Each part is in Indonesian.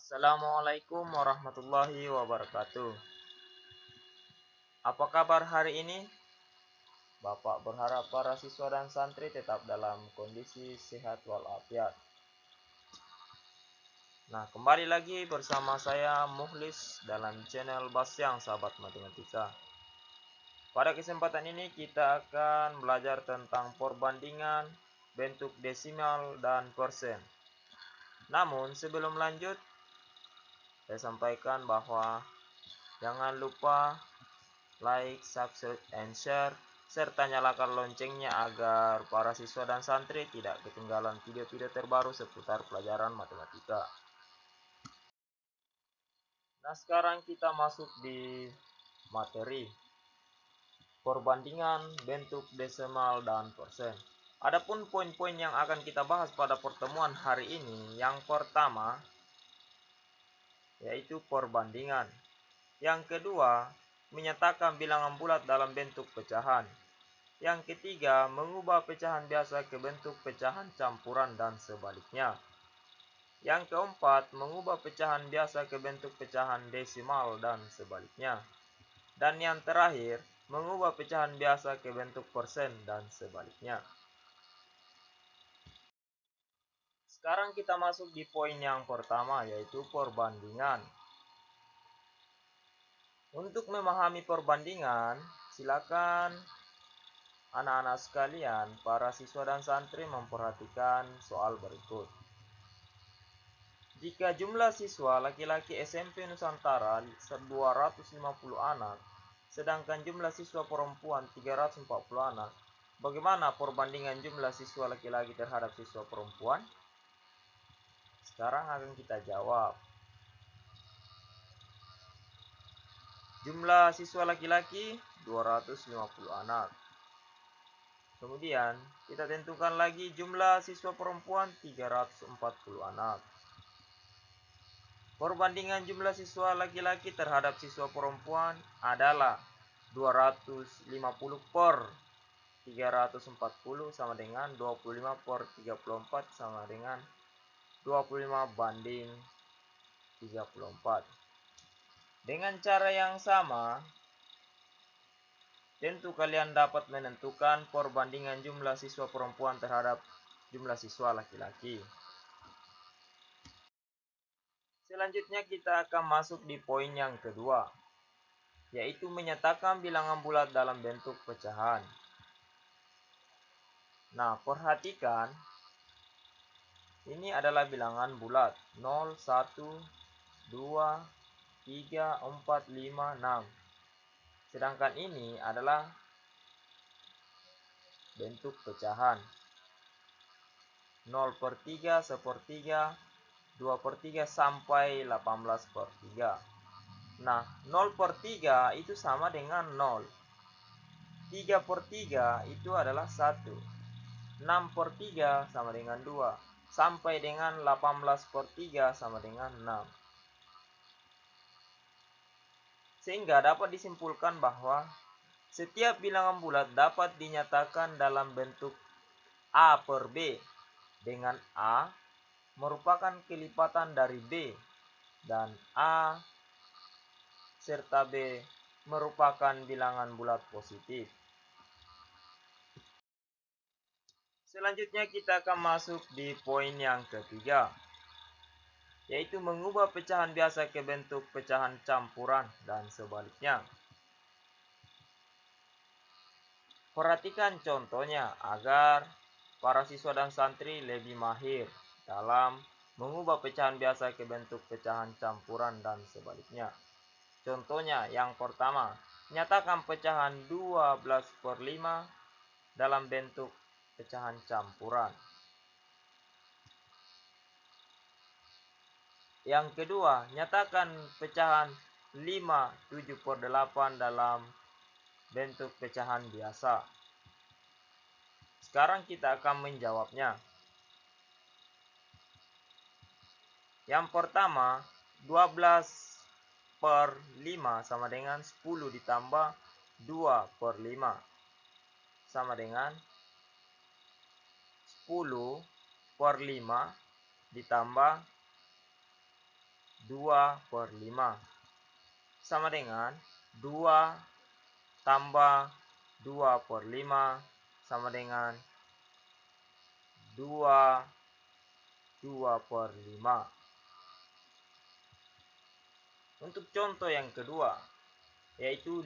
Assalamualaikum warahmatullahi wabarakatuh. Apa kabar hari ini? Bapak berharap para siswa dan santri tetap dalam kondisi sehat walafiat. Nah, kembali lagi bersama saya Muhlis dalam channel Basyang Sahabat Matematika. Pada kesempatan ini kita akan belajar tentang perbandingan bentuk desimal dan persen. Namun sebelum lanjut, saya sampaikan bahwa jangan lupa like, subscribe, and share, serta nyalakan loncengnya agar para siswa dan santri tidak ketinggalan video-video terbaru seputar pelajaran matematika. Nah, sekarang kita masuk di materi perbandingan bentuk desimal dan persen. Adapun poin-poin yang akan kita bahas pada pertemuan hari ini, yang pertama yaitu perbandingan. Yang kedua, menyatakan bilangan bulat dalam bentuk pecahan. Yang ketiga, mengubah pecahan biasa ke bentuk pecahan campuran dan sebaliknya. Yang keempat, mengubah pecahan biasa ke bentuk pecahan desimal dan sebaliknya. Dan yang terakhir, mengubah pecahan biasa ke bentuk persen dan sebaliknya. Sekarang kita masuk di poin yang pertama, yaitu perbandingan. Untuk memahami perbandingan, silakan anak-anak sekalian, para siswa dan santri memperhatikan soal berikut. Jika jumlah siswa laki-laki SMP Nusantara 250 anak, sedangkan jumlah siswa perempuan 340 anak, bagaimana perbandingan jumlah siswa laki-laki terhadap siswa perempuan? Sekarang akan kita jawab. Jumlah siswa laki-laki 250 anak. Kemudian kita tentukan lagi jumlah siswa perempuan 340 anak. Perbandingan jumlah siswa laki-laki terhadap siswa perempuan adalah 250 per 340 sama dengan 25 per 34 sama dengan 25 banding 34. Dengan cara yang sama, tentu kalian dapat menentukan perbandingan jumlah siswa perempuan terhadap jumlah siswa laki-laki. Selanjutnya kita akan masuk di poin yang kedua, yaitu menyatakan bilangan bulat dalam bentuk pecahan. Nah, perhatikan, ini adalah bilangan bulat 0, 1, 2, 3, 4, 5, 6. Sedangkan ini adalah bentuk pecahan 0 per 3, 1 per 3, 2 per 3 sampai 18 per 3. Nah, 0 per 3 itu sama dengan 0. 3 per 3 itu adalah 1. 6 per 3 sama dengan 2. Sampai dengan 18 per 3 sama dengan 6. Sehingga dapat disimpulkan bahwa setiap bilangan bulat dapat dinyatakan dalam bentuk A per B, dengan A merupakan kelipatan dari B dan A serta B merupakan bilangan bulat positif. Selanjutnya kita akan masuk di poin yang ketiga, yaitu mengubah pecahan biasa ke bentuk pecahan campuran dan sebaliknya. Perhatikan contohnya agar para siswa dan santri lebih mahir dalam mengubah pecahan biasa ke bentuk pecahan campuran dan sebaliknya. Contohnya yang pertama, nyatakan pecahan 12 per 5 dalam bentuk pecahan campuran. Yang kedua, nyatakan pecahan 5, 7 per 8 dalam bentuk pecahan biasa. Sekarang kita akan menjawabnya. Yang pertama, 12 per 5 sama dengan 10 ditambah 2 per 5 sama dengan 10 per 5 ditambah 2/5 sama dengan 2 tambah 2/5 sama dengan 2/5. Untuk contoh yang kedua, yaitu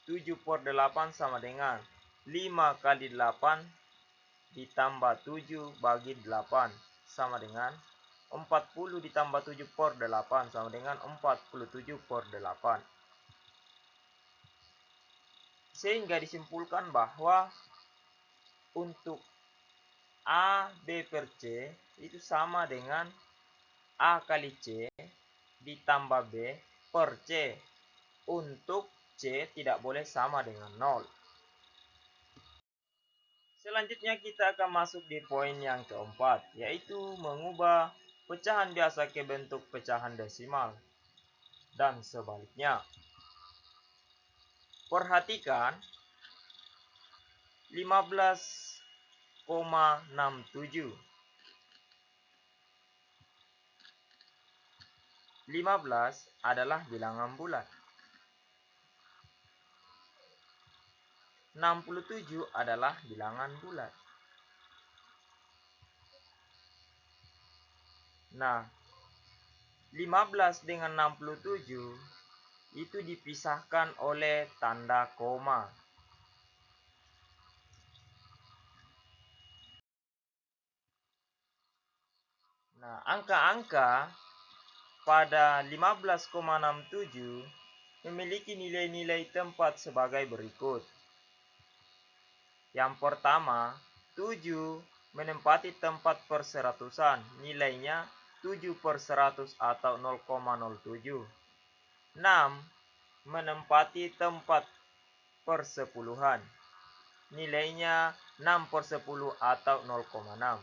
7/8 sama dengan 5 kali 8 ditambah 7 bagi 8 sama dengan 40 ditambah 7/8 sama dengan 47/8. Sehingga disimpulkan bahwa untuk A, B per C itu sama dengan A kali C ditambah B per C. Untuk C tidak boleh sama dengan 0. Selanjutnya kita akan masuk di poin yang keempat, yaitu mengubah pecahan biasa ke bentuk pecahan desimal dan sebaliknya. Perhatikan 15,67. 15 adalah bilangan bulat. 67 adalah bilangan bulat. Nah, 15 dengan 67 itu dipisahkan oleh tanda koma. Nah, angka-angka pada 15,67 memiliki nilai-nilai tempat sebagai berikut. Yang pertama, 7 menempati tempat perseratusan, nilainya 7/100 atau 0,07. 6 menempati tempat persepuluhan, nilainya 6/10 atau 0,6.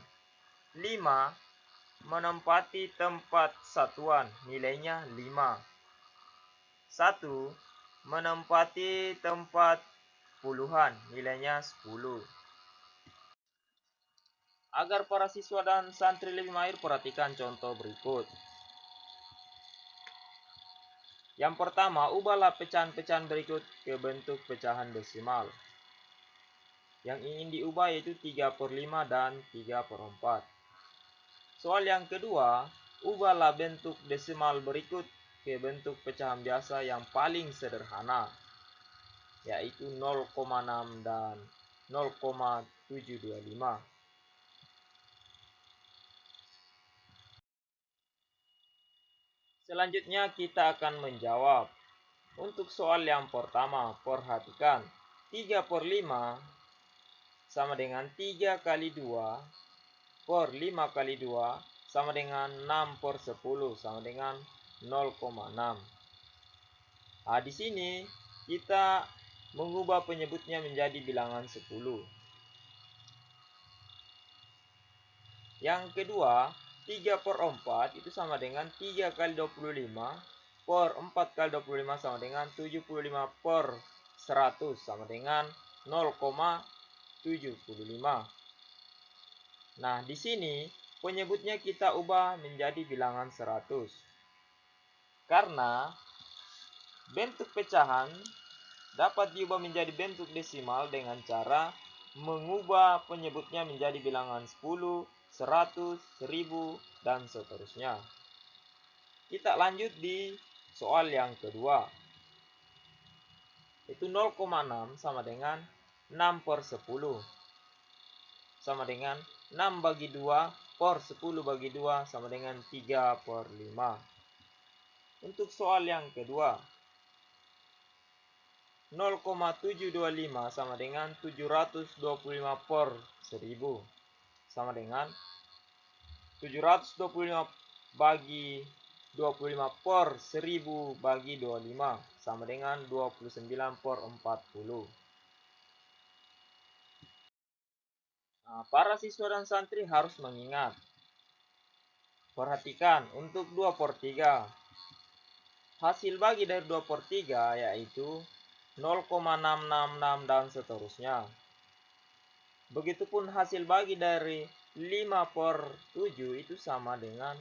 5 menempati tempat satuan, nilainya 5. 1 menempati tempat puluhan, nilainya 10. Agar para siswa dan santri lebih mahir, perhatikan contoh berikut. Yang pertama, ubahlah pecahan-pecahan berikut ke bentuk pecahan desimal. Yang ingin diubah yaitu 3/5 dan 3/4. Soal yang kedua, ubahlah bentuk desimal berikut ke bentuk pecahan biasa yang paling sederhana, yaitu 0,6 dan 0,725. Selanjutnya kita akan menjawab. Untuk soal yang pertama, perhatikan 3/5 sama dengan 3 kali 2 per 5 kali 2 sama dengan 6/10 sama dengan 0,6. Nah, di sini kita mengubah penyebutnya menjadi bilangan 10. Yang kedua, 3/4 itu sama dengan 3 kali 25 per 4 kali 25 sama dengan 75/100 sama dengan 0,75. Nah, di sini penyebutnya kita ubah menjadi bilangan 100. Karena bentuk pecahan dapat diubah menjadi bentuk desimal dengan cara mengubah penyebutnya menjadi bilangan 10, 100, 1000, dan seterusnya. Kita lanjut di soal yang kedua. Itu 0,6 sama dengan 6/10. Sama dengan 6 bagi 2 per 10 bagi 2 sama dengan 3/5. Untuk soal yang kedua, 0,725 sama dengan 725 per 1000 sama dengan 725 bagi 25 per 1000 bagi 25 sama dengan 29/40. Nah, para siswa dan santri harus mengingat. Perhatikan untuk 2/3. Hasil bagi dari 2/3 yaitu 0,666 dan seterusnya. Begitupun hasil bagi dari 5/7 itu sama dengan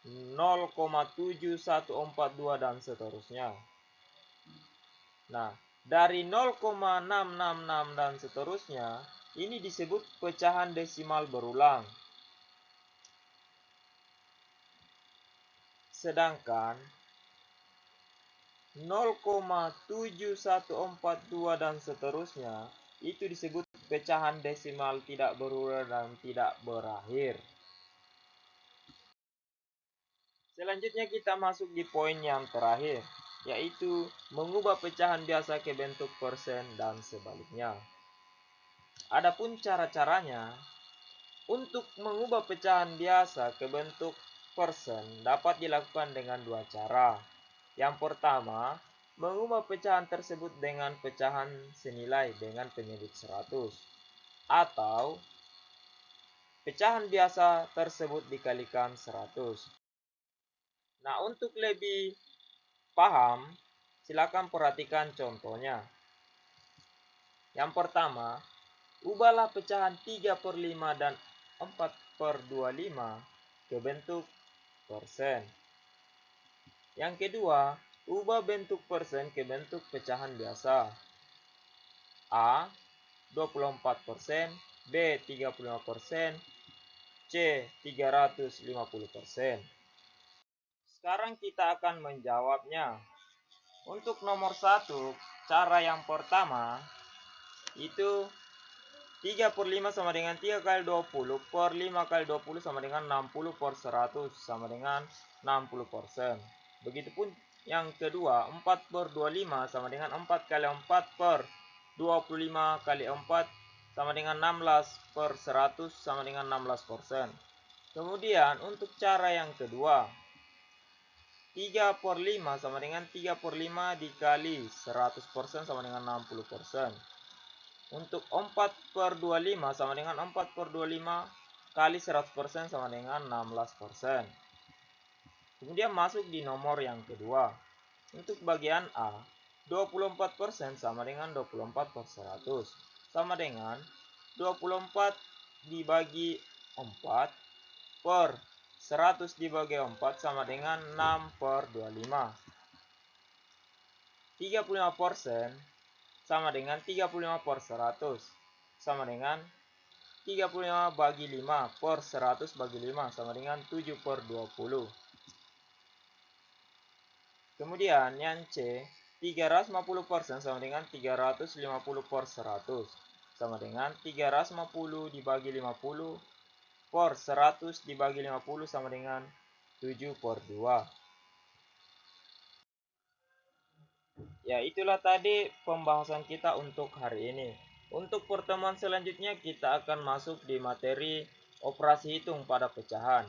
0,7142 dan seterusnya. Nah, dari 0,666 dan seterusnya, ini disebut pecahan desimal berulang. Sedangkan 0,7142 dan seterusnya itu disebut pecahan desimal tidak berulang dan tidak berakhir. Selanjutnya kita masuk di poin yang terakhir, yaitu mengubah pecahan biasa ke bentuk persen dan sebaliknya. Adapun cara-caranya, untuk mengubah pecahan biasa ke bentuk persen dapat dilakukan dengan dua cara. Yang pertama, mengubah pecahan tersebut dengan pecahan senilai dengan penyebut 100, atau pecahan biasa tersebut dikalikan 100. Nah, untuk lebih paham, silakan perhatikan contohnya. Yang pertama, ubahlah pecahan 3/5 dan 4/25 ke bentuk persen. Yang kedua, ubah bentuk persen ke bentuk pecahan biasa. A 24%, B 35%, C 350%. Sekarang kita akan menjawabnya. Untuk nomor 1, cara yang pertama itu 3/5 sama dengan 3 kali 20 per 5 kali 20 sama dengan 60 per 100 sama dengan 60%. Begitupun yang kedua, 4/25 sama dengan 4 kali 4 per 25 kali 4 sama dengan 16 per 100 sama dengan 16%. Kemudian untuk cara yang kedua, 3/5 sama dengan 3/5 dikali 100% sama dengan 60%. Untuk 4/25 sama dengan 4/25 kali 100% sama dengan 16%. Kemudian masuk di nomor yang kedua. Untuk bagian A, 24% sama dengan 24 per 100 sama dengan 24 dibagi 4 per 100 dibagi 4 sama dengan 6/25. 35% sama dengan 35 per 100 sama dengan 35 bagi 5 per 100 bagi 5 sama dengan 7/20. Kemudian yang C, 350% sama dengan 350 per 100 sama dengan 350 dibagi 50 per 100 dibagi 50 sama dengan 7/2. Ya, itulah tadi pembahasan kita untuk hari ini. Untuk pertemuan selanjutnya kita akan masuk di materi operasi hitung pada pecahan.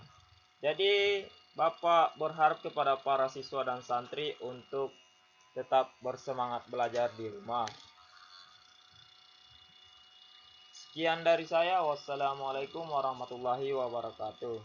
Jadi Bapak berharap kepada para siswa dan santri untuk tetap bersemangat belajar di rumah. Sekian dari saya. Wassalamualaikum warahmatullahi wabarakatuh.